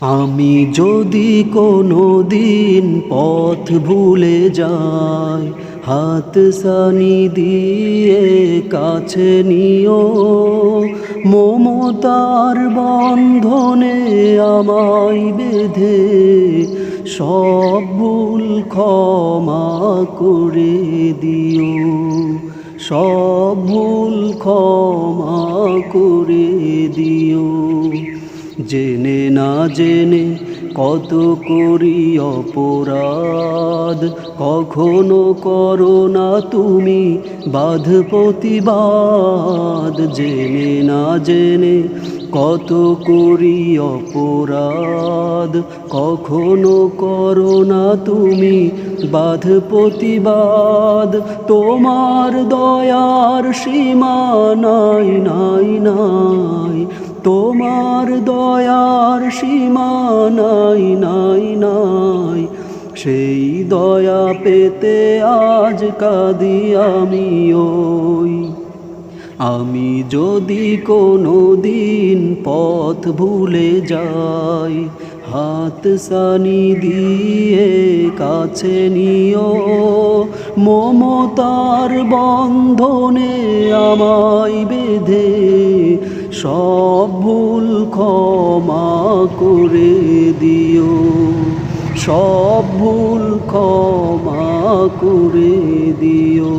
আমি যদি কোনো দিন পথ ভুলে যাই, হাত সানি দিয়ে কাছে নিও, মমতার বন্ধনে আমায় বেঁধে সব ভুল ক্ষমা করে দিও, সব ভুল ক্ষমা করে দিও। জেনে না জেনে কত করি অপরাধ, কখনো করো না তুমি বাধ প্রতিবাদ। জেনে না জেনে কত করি অপরাধ, কখনো করো না তুমি বাধ প্রতিবাদ। তোমার দয়ার সীমা নাই নাই নাই, তোমার দয়ার সীমা নাই নাই নাই। সেই দয়া পেতে আজ কাঁদি আমি। আমি যদি কোনো দিন পথ ভুলে যাই, হাত সানি দিয়ে কাছে নিও, মমতার বন্ধনে আমায় বেঁধে সব ভুল ক্ষমা করে দিও, সব ভুল ক্ষমা করে দিও।